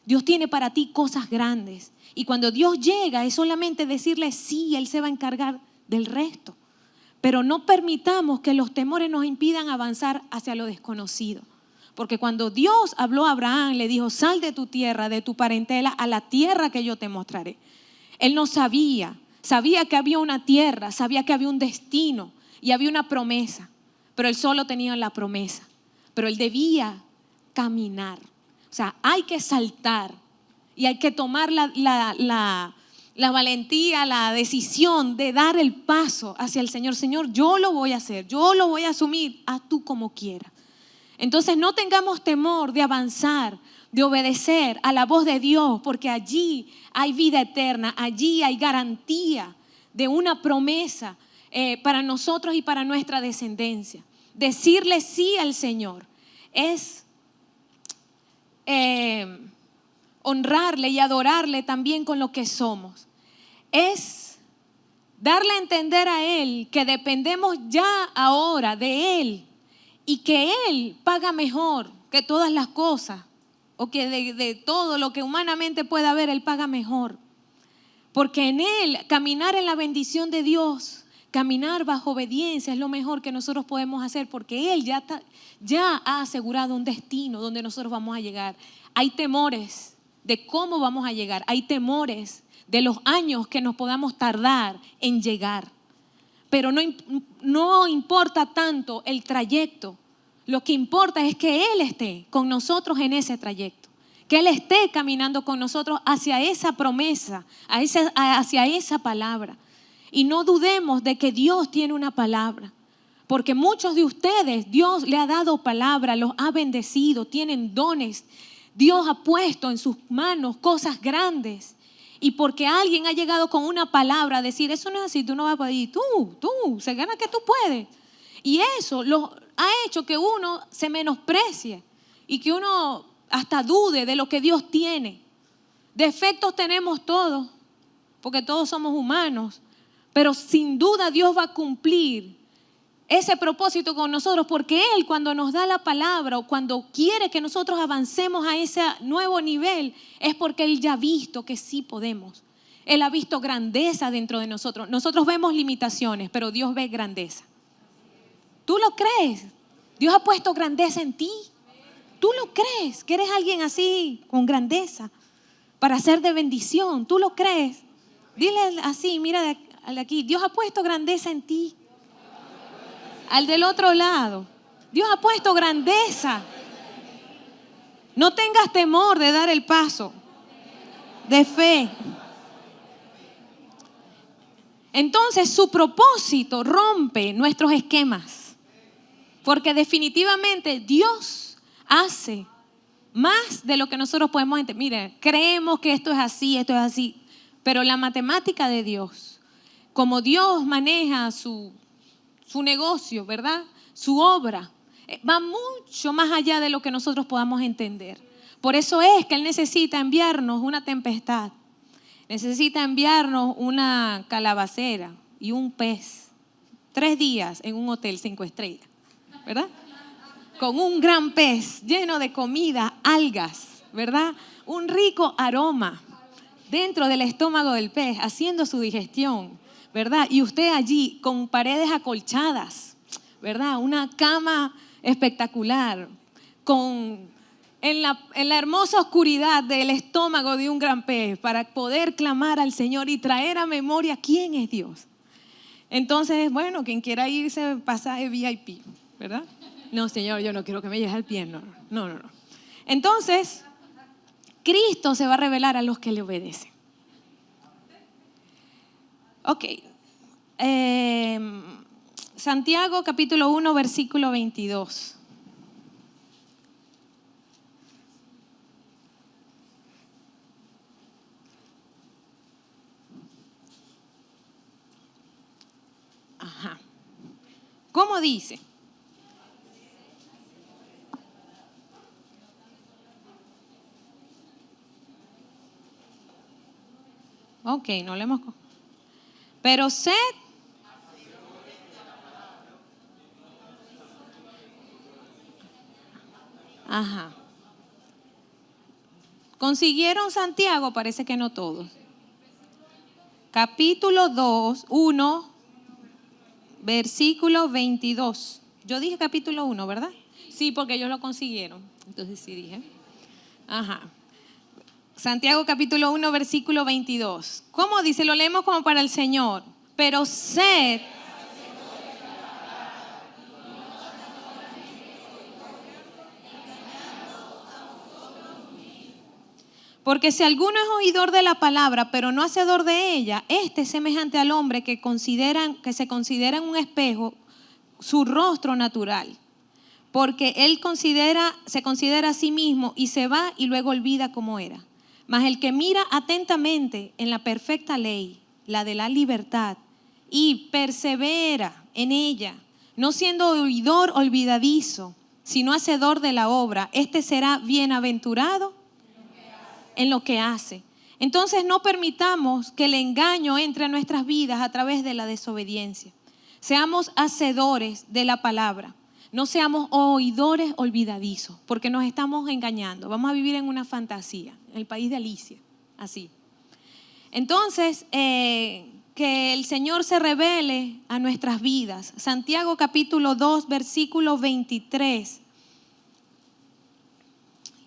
Dios tiene para ti cosas grandes. Y cuando Dios llega es solamente decirle sí, Él se va a encargar del resto. Pero no permitamos que los temores nos impidan avanzar hacia lo desconocido. Porque cuando Dios habló a Abraham, le dijo, sal de tu tierra, de tu parentela, a la tierra que yo te mostraré. Él no sabía que había una tierra, sabía que había un destino y había una promesa. Pero él solo tenía la promesa. Pero él debía caminar. O sea, hay que saltar y hay que tomar la valentía, la decisión de dar el paso hacia el Señor. Señor, yo lo voy a hacer, yo lo voy a asumir, haz tú como quieras. Entonces no tengamos temor de avanzar, de obedecer a la voz de Dios, porque allí hay vida eterna, allí hay garantía de una promesa para nosotros y para nuestra descendencia. Decirle sí al Señor es honrarle y adorarle también con lo que somos. Es darle a entender a Él que dependemos ya ahora de Él y que Él paga mejor que todas las cosas, o que de todo lo que humanamente pueda haber, Él paga mejor. Porque en Él, caminar en la bendición de Dios, caminar bajo obediencia es lo mejor que nosotros podemos hacer, porque Él ya ha asegurado un destino donde nosotros vamos a llegar. Hay temores de cómo vamos a llegar, hay temores de los años que nos podamos tardar en llegar. Pero no importa tanto el trayecto, lo que importa es que Él esté con nosotros en ese trayecto, que Él esté caminando con nosotros hacia esa promesa, hacia esa palabra. Y no dudemos de que Dios tiene una palabra, porque muchos de ustedes Dios le ha dado palabra, los ha bendecido, tienen dones. Dios ha puesto en sus manos cosas grandes. Y porque alguien ha llegado con una palabra a decir, eso no es así, tú no vas a poder, tú, se gana que tú puedes. Y eso ha hecho que uno se menosprecie y que uno hasta dude de lo que Dios tiene. Defectos tenemos todos, porque todos somos humanos, pero sin duda Dios va a cumplir ese propósito con nosotros, porque Él, cuando nos da la palabra o cuando quiere que nosotros avancemos a ese nuevo nivel, es porque Él ya ha visto que sí podemos. Él ha visto grandeza dentro de nosotros. Nosotros vemos limitaciones, pero Dios ve grandeza. ¿Tú lo crees? Dios ha puesto grandeza en ti. ¿Tú lo crees? Que eres alguien así, con grandeza, para ser de bendición. ¿Tú lo crees? Dile así, mira de aquí. Dios ha puesto grandeza en ti. Al del otro lado, Dios ha puesto grandeza. No tengas temor de dar el paso de fe. Entonces su propósito rompe nuestros esquemas, porque definitivamente Dios hace más de lo que nosotros podemos entender. Mire, creemos que esto es así, pero la matemática de Dios, como Dios maneja su negocio, ¿verdad? Su obra va mucho más allá de lo que nosotros podamos entender. Por eso es que Él necesita enviarnos una tempestad, necesita enviarnos una calabacera y un pez. 3 días en un hotel 5 estrellas, ¿verdad? Con un gran pez lleno de comida, algas, ¿verdad? Un rico aroma dentro del estómago del pez, haciendo su digestión, ¿verdad? Y usted allí con paredes acolchadas, ¿verdad? Una cama espectacular, con en la hermosa oscuridad del estómago de un gran pez para poder clamar al Señor y traer a memoria quién es Dios. Entonces, bueno, quien quiera irse, pasaje VIP, ¿verdad? No, Señor, yo no quiero que me lleves al pie, no. Entonces, Cristo se va a revelar a los que le obedecen. Ok. Santiago capítulo 1, versículo 22. Ajá. ¿Cómo dice? Ok, no le hemos... Pero sed... Ajá. ¿Consiguieron Santiago? Parece que no todos. Capítulo 2, 1, versículo 22. Yo dije capítulo 1, ¿verdad? Sí, porque ellos lo consiguieron. Entonces sí dije. Ajá. Santiago capítulo 1, versículo 22. ¿Cómo dice? Lo leemos como para el Señor. Pero sed... Porque si alguno es oidor de la palabra, pero no hacedor de ella, este es semejante al hombre que se considera en un espejo su rostro natural. Porque él se considera a sí mismo y se va y luego olvida cómo era. Mas el que mira atentamente en la perfecta ley, la de la libertad, y persevera en ella, no siendo oidor olvidadizo, sino hacedor de la obra, este será bienaventurado en lo que hace. Entonces no permitamos que el engaño entre a nuestras vidas a través de la desobediencia. Seamos hacedores de la palabra. No seamos oidores olvidadizos, porque nos estamos engañando. Vamos a vivir en una fantasía, en el país de Alicia, así. Entonces, que el Señor se revele a nuestras vidas. Santiago capítulo 2, versículo 23.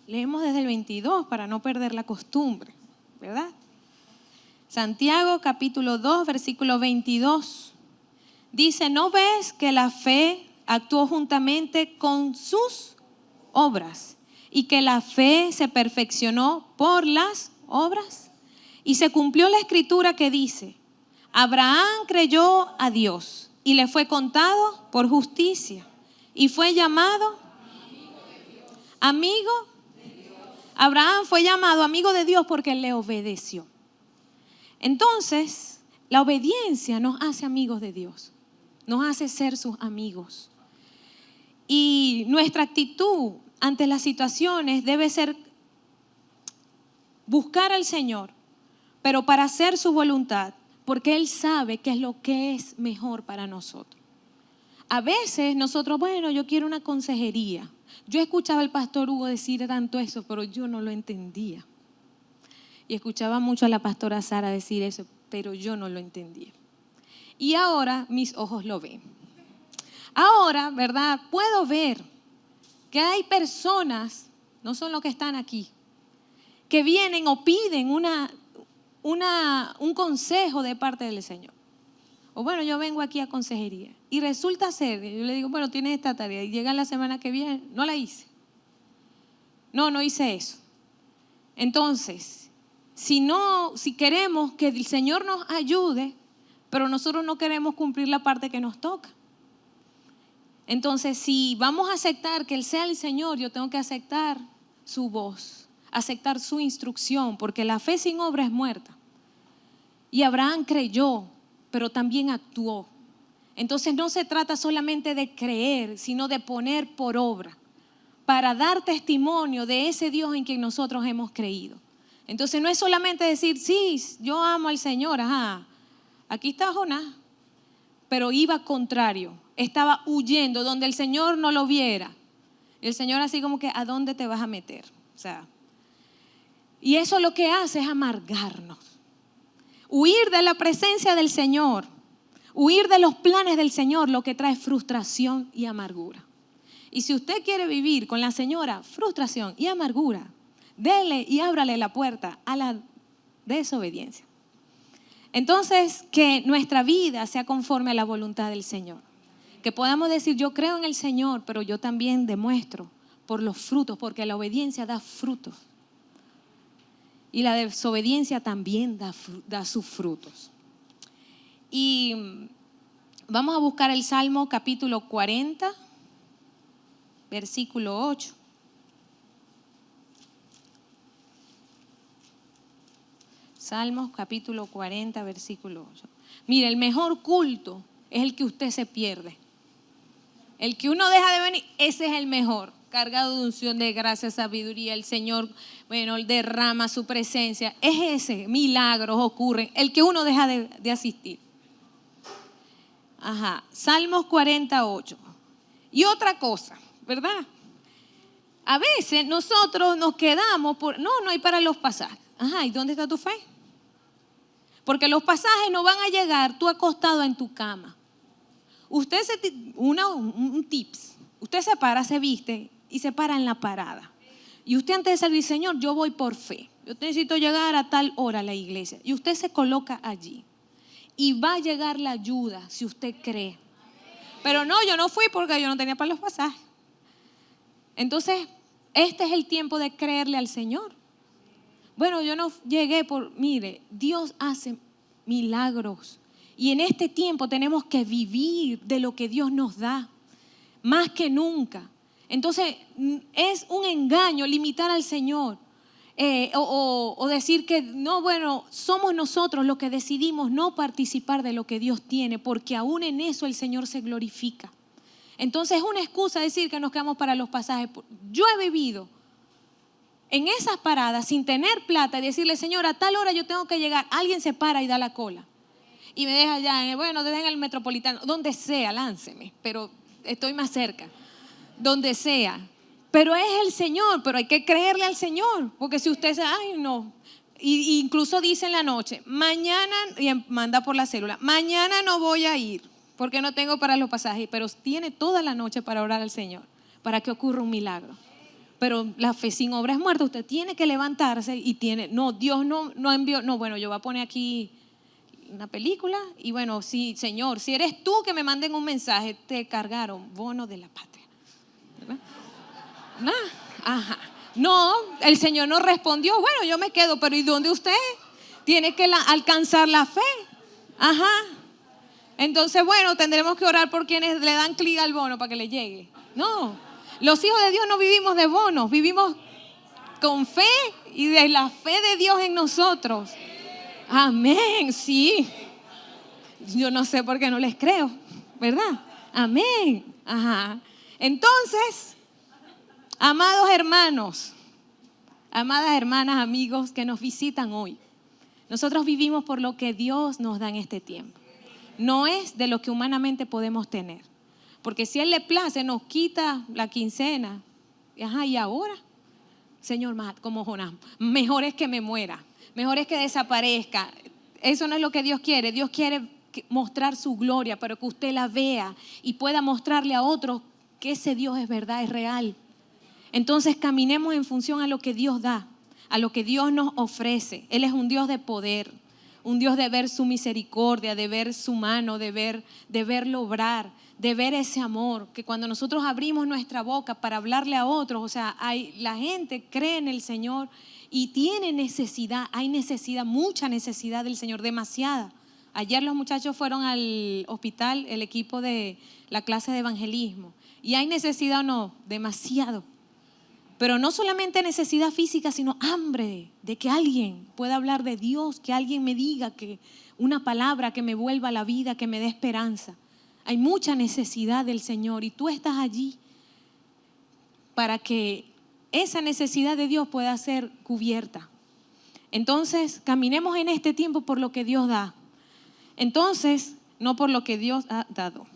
Leemos desde el 22 para no perder la costumbre, ¿verdad? Santiago capítulo 2, versículo 22. Dice, ¿no ves que la fe actuó juntamente con sus obras y que la fe se perfeccionó por las obras? Y se cumplió la escritura que dice, Abraham creyó a Dios y le fue contado por justicia y fue llamado amigo. Abraham fue llamado amigo de Dios porque él le obedeció. Entonces, la obediencia nos hace amigos de Dios, nos hace ser sus amigos. Y nuestra actitud ante las situaciones debe ser buscar al Señor, pero para hacer su voluntad, porque Él sabe qué es lo que es mejor para nosotros. A veces nosotros, bueno, yo quiero una consejería. Yo escuchaba al pastor Hugo decir tanto eso, pero yo no lo entendía. Y escuchaba mucho a la pastora Sara decir eso, pero yo no lo entendía. Y ahora mis ojos lo ven. Ahora, ¿verdad? Puedo ver que hay personas, no son los que están aquí, que vienen o piden un consejo de parte del Señor. O bueno, yo vengo aquí a consejería. Y resulta ser, yo le digo, bueno, tienes esta tarea. Y llega la semana que viene, no la hice. No hice eso. Entonces, si queremos que el Señor nos ayude, pero nosotros no queremos cumplir la parte que nos toca. Entonces, si vamos a aceptar que Él sea el Señor, yo tengo que aceptar su voz, aceptar su instrucción, porque la fe sin obra es muerta. Y Abraham creyó, pero también actuó. Entonces no se trata solamente de creer, sino de poner por obra, para dar testimonio de ese Dios en quien nosotros hemos creído. Entonces no es solamente decir, sí, yo amo al Señor, ajá, aquí está Jonás, pero iba contrario, estaba huyendo donde el Señor no lo viera. El Señor así como que, ¿a dónde te vas a meter? O sea, y eso lo que hace es amargarnos. Huir de la presencia del Señor, huir de los planes del Señor, lo que trae frustración y amargura. Y si usted quiere vivir con la señora frustración y amargura, dele y ábrale la puerta a la desobediencia. Entonces, que nuestra vida sea conforme a la voluntad del Señor. Que podamos decir, yo creo en el Señor, pero yo también demuestro por los frutos, porque la obediencia da frutos. Y la desobediencia también da sus frutos. Y vamos a buscar el Salmo capítulo 40, versículo 8. Salmos capítulo 40, versículo 8. Mire, el mejor culto es el que usted se pierde. El que uno deja de venir, ese es el mejor. Cargado de unción, de gracia, sabiduría. El Señor, bueno, derrama su presencia. Es ese, milagros ocurren. El que uno deja de asistir. Ajá, Salmos 48. Y otra cosa, ¿verdad? A veces nosotros nos quedamos por, no hay para los pasajes. Ajá, ¿y dónde está tu fe? Porque los pasajes no van a llegar tú acostado en tu cama. Un tips. Usted se para, se viste y se para en la parada. Y usted antes de salir, Señor, yo voy por fe. Yo necesito llegar a tal hora a la iglesia. Y usted se coloca allí. Y va a llegar la ayuda si usted cree. Pero no, yo no fui porque yo no tenía para los pasajes. Entonces, este es el tiempo de creerle al Señor. Bueno, yo no llegué mire, Dios hace milagros. Y en este tiempo tenemos que vivir de lo que Dios nos da, más que nunca. Entonces, es un engaño limitar al Señor. O decir que no, bueno, somos nosotros los que decidimos no participar de lo que Dios tiene, porque aún en eso el Señor se glorifica. Entonces es una excusa decir que nos quedamos para los pasajes. Yo he vivido en esas paradas sin tener plata y decirle, Señor, a tal hora yo tengo que llegar. Alguien se para y da la cola y me deja allá, bueno, desde en el Metropolitano, donde sea, lánceme, pero estoy más cerca, donde sea. Pero es el Señor, pero hay que creerle al Señor, porque si usted dice, ay no, y incluso dice en la noche, mañana, y manda por la célula, mañana no voy a ir, porque no tengo para los pasajes, pero tiene toda la noche para orar al Señor, para que ocurra un milagro. Pero la fe sin obra es muerta, usted tiene que levantarse y Dios no envió, bueno, yo voy a poner aquí una película y bueno, sí, Señor, si eres tú que me manden un mensaje, te cargaron bono de la patria. ¿Verdad? Ajá. No, el Señor nos respondió, bueno, yo me quedo, pero ¿y dónde usted? Tiene que alcanzar la fe. Ajá. Entonces, bueno, tendremos que orar por quienes le dan clic al bono para que le llegue. No, los hijos de Dios no vivimos de bonos, vivimos con fe y de la fe de Dios en nosotros. Amén, sí. Yo no sé por qué no les creo, ¿verdad? Amén. Ajá. Entonces, amados hermanos, amadas hermanas, amigos que nos visitan hoy, nosotros vivimos por lo que Dios nos da en este tiempo. No es de lo que humanamente podemos tener. Porque si Él le place, nos quita la quincena. Ajá, ¿y ahora? Señor, como Jonás, mejor es que me muera, mejor es que desaparezca. Eso no es lo que Dios quiere. Dios quiere mostrar su gloria, pero que usted la vea y pueda mostrarle a otros que ese Dios es verdad, es real. Entonces caminemos en función a lo que Dios da, a lo que Dios nos ofrece. Él es un Dios de poder, un Dios de ver su misericordia, de ver su mano, de verlo obrar, de ver ese amor, que cuando nosotros abrimos nuestra boca para hablarle a otros, o sea, la gente cree en el Señor y tiene necesidad, hay necesidad, mucha necesidad del Señor, demasiada. Ayer los muchachos fueron al hospital, el equipo de la clase de evangelismo, y hay necesidad o no, demasiado. Pero no solamente necesidad física, sino hambre de que alguien pueda hablar de Dios, que alguien me diga que una palabra que me vuelva a la vida, que me dé esperanza. Hay mucha necesidad del Señor y tú estás allí para que esa necesidad de Dios pueda ser cubierta. Entonces, caminemos en este tiempo por lo que Dios da. Entonces, no por lo que Dios ha dado,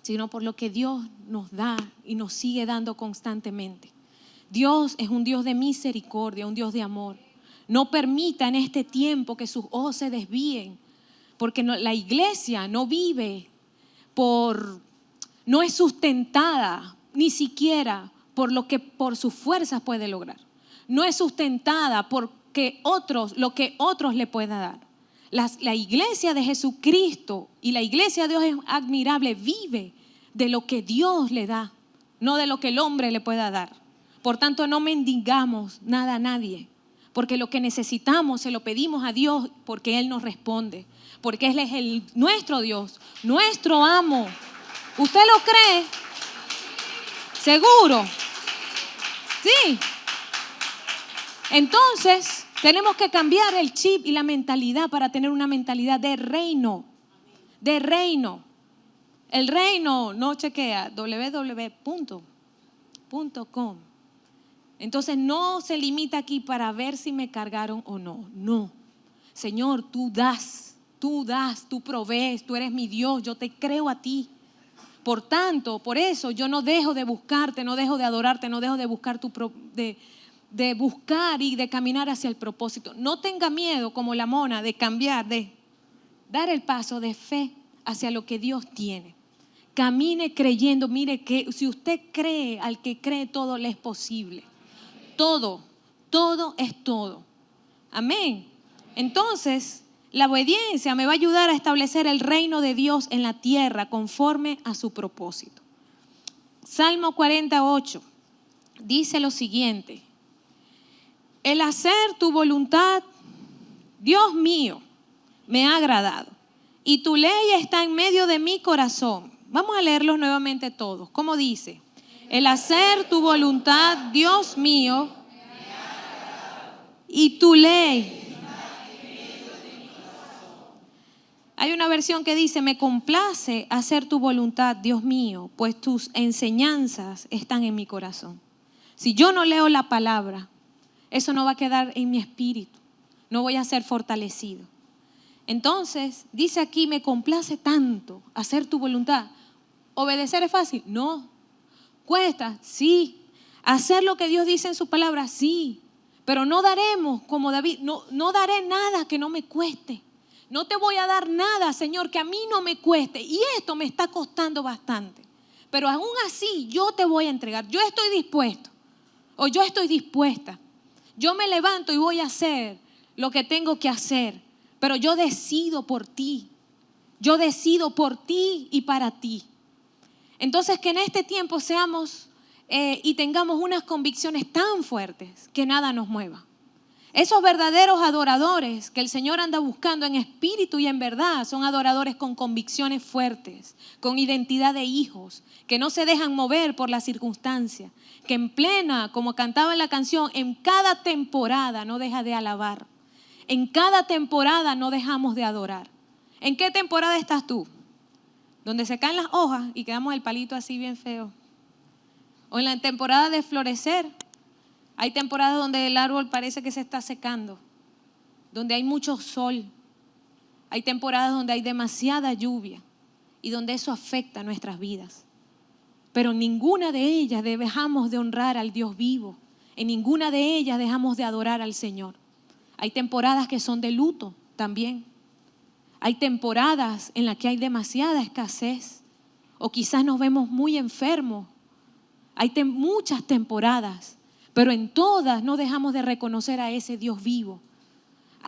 sino por lo que Dios nos da y nos sigue dando constantemente. Dios es un Dios de misericordia, un Dios de amor. No permita en este tiempo que sus ojos se desvíen, porque la iglesia no vive no es sustentada ni siquiera por lo que por sus fuerzas puede lograr. No es sustentada por lo que otros le puedan dar. La iglesia de Jesucristo y la iglesia de Dios es admirable, vive de lo que Dios le da, no de lo que el hombre le pueda dar. Por tanto, no mendigamos nada a nadie, porque lo que necesitamos se lo pedimos a Dios, porque Él nos responde, porque Él es nuestro Dios, nuestro amo. ¿Usted lo cree? ¿Seguro? Sí. Entonces, tenemos que cambiar el chip y la mentalidad para tener una mentalidad de reino. De reino. El reino no chequea www.com. Entonces no se limita aquí para ver si me cargaron o no. No. Señor, tú das, tú provees, tú eres mi Dios, yo te creo a ti. Por tanto, por eso yo no dejo de buscarte, no dejo de adorarte, no dejo de buscar de buscar y de caminar hacia el propósito. No tenga miedo como la mona de cambiar, de dar el paso de fe hacia lo que Dios tiene. Camine creyendo, mire que si usted cree, al que cree todo le es posible. Todo es todo. Amén. Entonces, la obediencia me va a ayudar a establecer el reino de Dios en la tierra conforme a su propósito. Salmo 48 dice lo siguiente: el hacer tu voluntad, Dios mío, me ha agradado, y tu ley está en medio de mi corazón. Vamos a leerlos nuevamente todos. ¿Cómo dice? El hacer tu voluntad, Dios mío, y tu ley. Hay una versión que dice: me complace hacer tu voluntad, Dios mío, pues tus enseñanzas están en mi corazón. Si yo no leo la palabra, eso no va a quedar en mi espíritu, no voy a ser fortalecido. Entonces, dice aquí: me complace tanto hacer tu voluntad. ¿Obedecer es fácil? No. ¿Cuesta? Sí. ¿Hacer lo que Dios dice en su palabra? Sí. Pero no daremos como David, no daré nada que no me cueste. No te voy a dar nada, Señor, que a mí no me cueste. Y esto me está costando bastante. Pero aún así yo te voy a entregar. Yo estoy dispuesto. O yo estoy dispuesta. Yo me levanto y voy a hacer lo que tengo que hacer. Pero yo decido por ti. Yo decido por ti y para ti. Entonces, que en este tiempo seamos y tengamos unas convicciones tan fuertes que nada nos mueva. Esos verdaderos adoradores que el Señor anda buscando en espíritu y en verdad son adoradores con convicciones fuertes, con identidad de hijos, que no se dejan mover por la circunstancia, que en plena, como cantaba en la canción, en cada temporada no deja de alabar. En cada temporada no dejamos de adorar. ¿En qué temporada estás tú? Donde se caen las hojas y quedamos el palito así bien feo. O en la temporada de florecer. Hay temporadas donde el árbol parece que se está secando, donde hay mucho sol. Hay temporadas donde hay demasiada lluvia y donde eso afecta nuestras vidas. Pero en ninguna de ellas dejamos de honrar al Dios vivo. En ninguna de ellas dejamos de adorar al Señor. Hay temporadas que son de luto también. Hay temporadas en las que hay demasiada escasez o quizás nos vemos muy enfermos. Hay muchas temporadas, pero en todas no dejamos de reconocer a ese Dios vivo,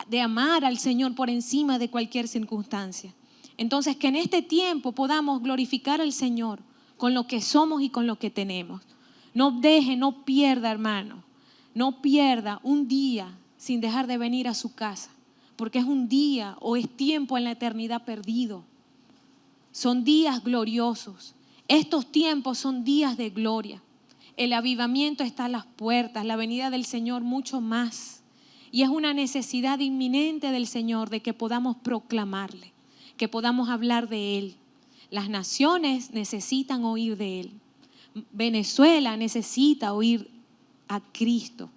de amar al Señor por encima de cualquier circunstancia. Entonces, que en este tiempo podamos glorificar al Señor con lo que somos y con lo que tenemos. No pierda, hermano, no pierda un día sin dejar de venir a su casa, porque es un día o es tiempo en la eternidad perdido. Son días gloriosos. Estos tiempos son días de gloria. El avivamiento está a las puertas, la venida del Señor mucho más. Y es una necesidad inminente del Señor de que podamos proclamarle, que podamos hablar de Él. Las naciones necesitan oír de Él. Venezuela necesita oír a Cristo.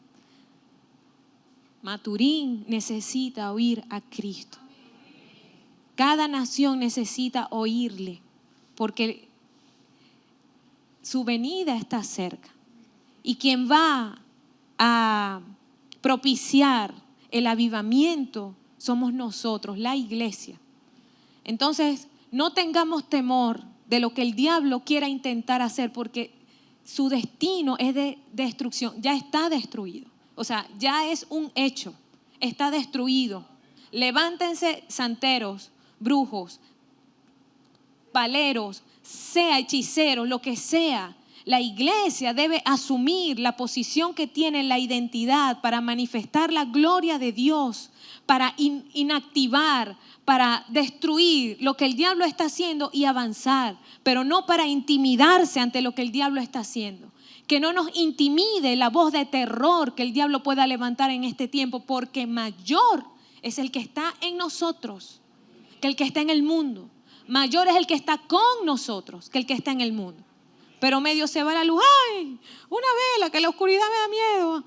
Maturín necesita oír a Cristo. Cada nación necesita oírle, porque su venida está cerca. Y quien va a propiciar el avivamiento somos nosotros, la iglesia. Entonces, no tengamos temor de lo que el diablo quiera intentar hacer, porque su destino es de destrucción, ya está destruido. O sea, ya es un hecho, está destruido. Levántense santeros, brujos, paleros, sea hechiceros, lo que sea. La iglesia debe asumir la posición que tiene, la identidad para manifestar la gloria de Dios, para inactivar, para destruir lo que el diablo está haciendo y avanzar, pero no para intimidarse ante lo que el diablo está haciendo. Que no nos intimide la voz de terror que el diablo pueda levantar en este tiempo, porque mayor es el que está en nosotros que el que está en el mundo. Mayor es el que está con nosotros que el que está en el mundo. Pero medio se va la luz. ¡Ay! Una vela, que la oscuridad me da miedo.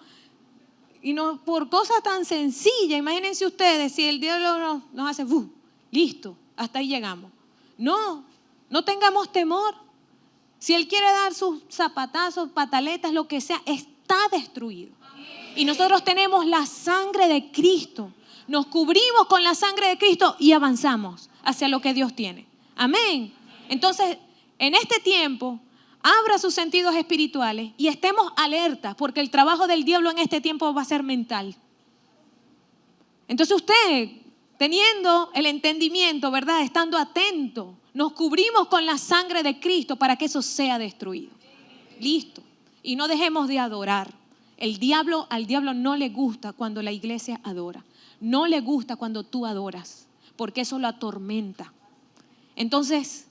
Y no por cosas tan sencillas. Imagínense ustedes si el diablo nos hace listo, hasta ahí llegamos. No tengamos temor. Si él quiere dar sus zapatazos, pataletas, lo que sea, está destruido. Y nosotros tenemos la sangre de Cristo. Nos cubrimos con la sangre de Cristo y avanzamos hacia lo que Dios tiene. Amén. Entonces, en este tiempo, abra sus sentidos espirituales y estemos alertas, porque el trabajo del diablo en este tiempo va a ser mental. Entonces usted, teniendo el entendimiento, ¿verdad? Estando atento, nos cubrimos con la sangre de Cristo para que eso sea destruido. Listo. Y no dejemos de adorar. Al diablo no le gusta cuando la iglesia adora. No le gusta cuando tú adoras, porque eso lo atormenta. Entonces,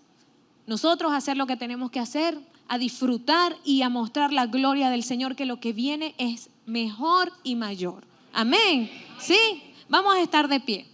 nosotros hacer lo que tenemos que hacer, a disfrutar y a mostrar la gloria del Señor, que lo que viene es mejor y mayor. Amén. ¿Sí? Vamos a estar de pie.